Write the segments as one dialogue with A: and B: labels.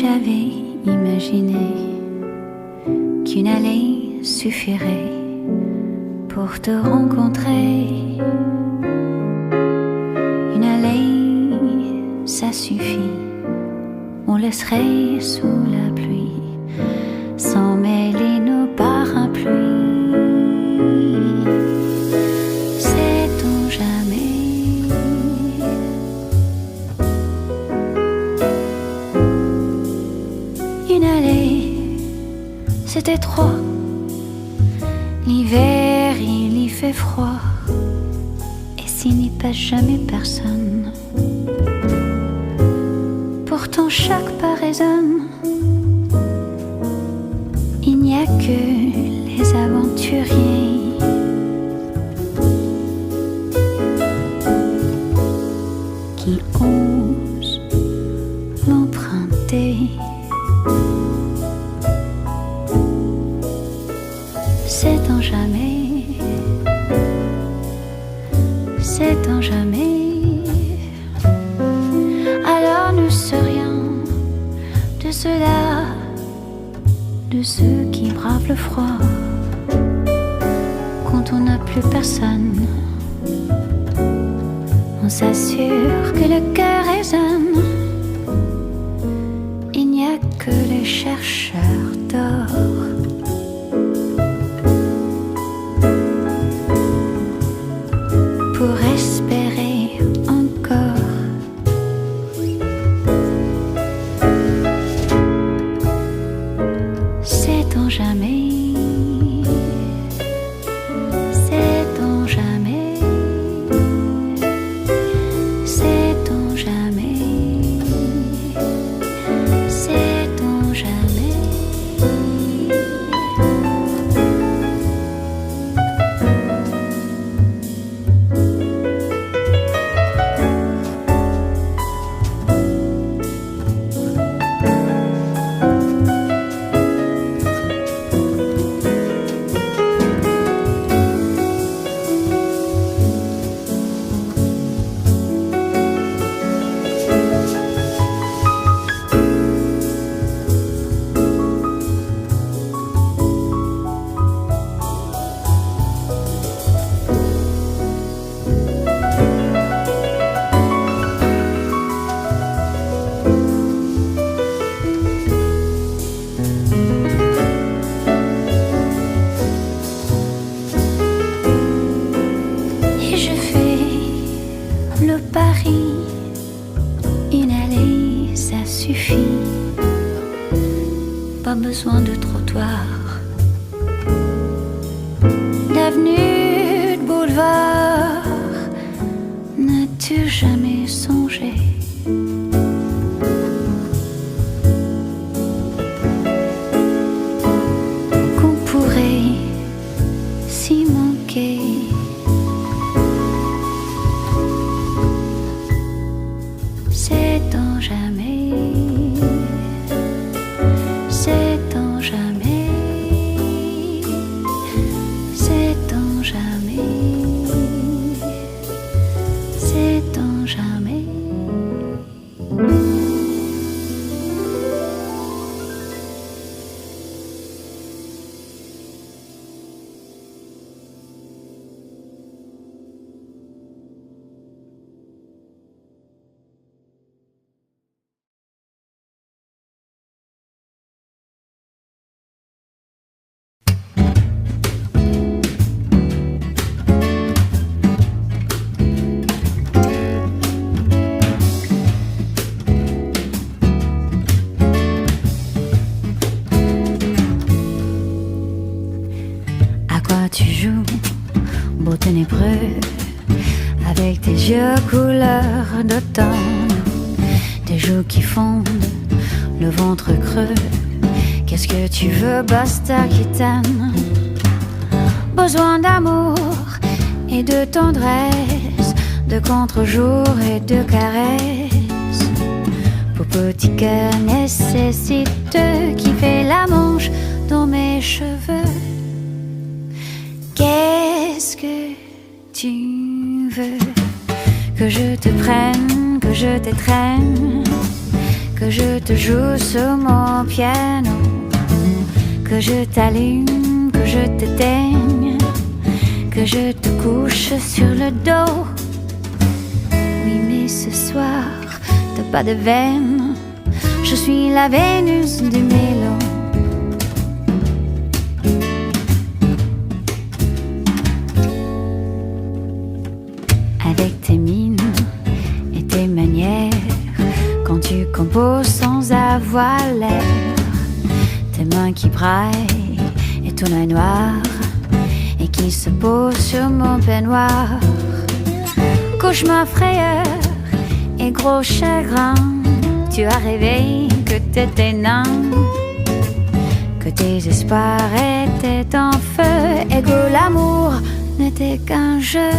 A: j'avais imaginé qu'une allée suffirait pour te rencontrer. Une allée, ça suffit. On laisserait sous la pluie sans mêler nos parapluies. Sait-on jamais? Une allée, c'est étroit. L'hiver, il y fait froid. Et s'il n'y passe jamais personne, pourtant chaque pas résonne. Il n'y a que les aventuriers qui osent l'emprunter. Sait-on jamais? Sait-on jamais? Alors nous serions de ceux-là, de ceux qui bravent le froid quand on n'a plus personne. On s'assure que le cœur résonne. Il n'y a que les chercheurs d'or pour espérer encore. Sait-on jamais? Sait-on jamais? Sait-on jamais? Sait-on jamais? Le pari, une allée, ça suffit. Pas besoin de trottoir, d'avenue, de boulevard. N'as-tu jamais songé qu'on pourrait s'y manquer? Sait-on jamais? Sait-on jamais? Sait-on jamais? Sait-on jamais? Tu joues, beau ténébreux, avec tes yeux couleur d'automne, tes joues qui fondent, le ventre creux. Qu'est-ce que tu veux, basta gitane? Besoin d'amour et de tendresse, de contre-jour et de caresses. Pour petit cœur nécessiteux qui fait la manche dans mes cheveux. Qu'est-ce que tu veux? Que je te prenne, que je t'étreigne, que je te joue sur mon piano, que je t'allume, que je t'éteigne, que je te couche sur le dos. Oui, mais ce soir, t'as pas de veine, je suis la Vénus du mélo. Avec tes mines et tes manières, quand tu composes sans avoir l'air, tes mains qui braillent et ton œil noir et qui se pose sur mon peignoir. Cauchemar, frayeur et gros chagrin, tu as rêvé que t'étais nain, que tes espoirs étaient en feu et que l'amour n'était qu'un jeu.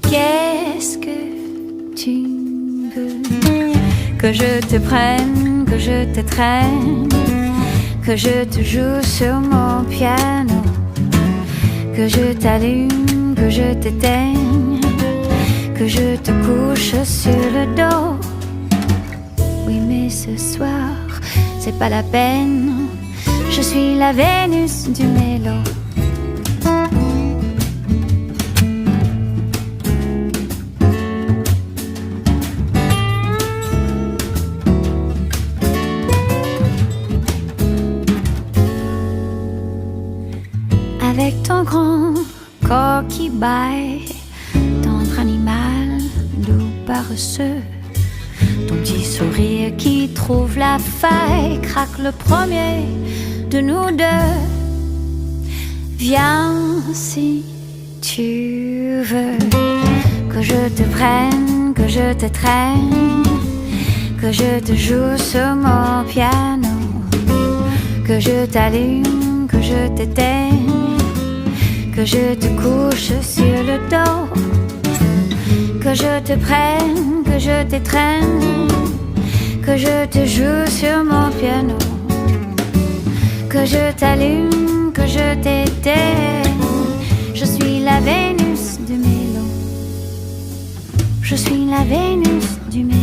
A: Qu'est-ce que tu veux? Que je te prenne, que je te traîne, que je te joue sur mon piano, que je t'allume, que je t'éteigne, que je te couche sur le dos. Oui, mais ce soir, c'est pas la peine, je suis la Vénus du mélo. Avec ton grand corps qui baille, tendre animal, doux paresseux, ton petit sourire qui trouve la faille, craque le premier de nous deux. Viens si tu veux, que je te prenne, que je te traîne, que je te joue sur mon piano, que je t'allume, que je t'éteigne, que je te couche sur le dos, que je te prenne, que je t'étreigne, que je te joue sur mon piano, que je t'allume, que je t'éteigne. Je suis la Vénus du mélo. Je suis la Vénus du mélo.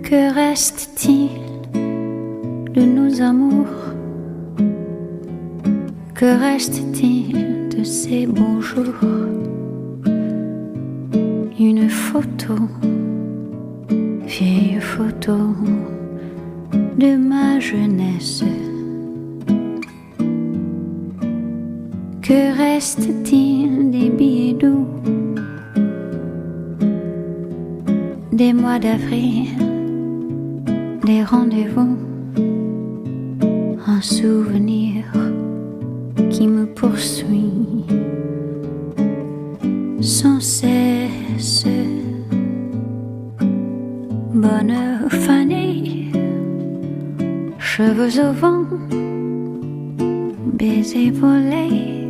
A: Que reste-t-il de nos amours? Que reste-t-il de ces beaux jours? Une photo, vieille photo de ma jeunesse. Que reste-t-il des billets doux, des mois d'avril, des rendez-vous, un souvenir qui me poursuit sans cesse. Bonne fanée, cheveux au vent, baisers volés,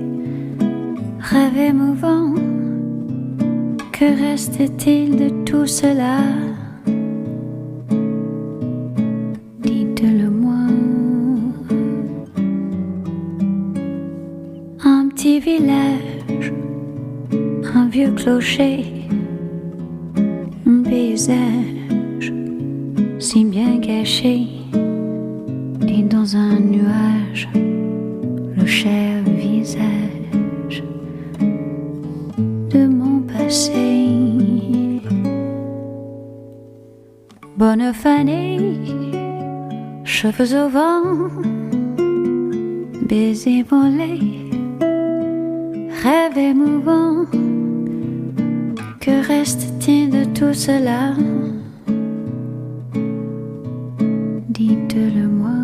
A: rêve émouvant. Que reste-t-il de tout cela? Dites-le-moi. Un petit village, un vieux clocher, un paysage si bien caché, et dans un nuage le cher visage de mon passé. Bonne fanée, cheveux au vent, baisers volés, rêve émouvant. Que reste-t-il de tout cela? Dites-le-moi.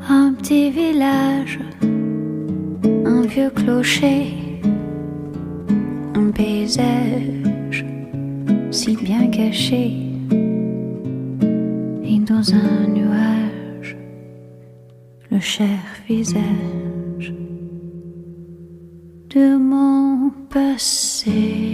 A: Un petit village, un vieux clocher, un paysage si bien caché, et dans un nuage le cher visage de mon passé.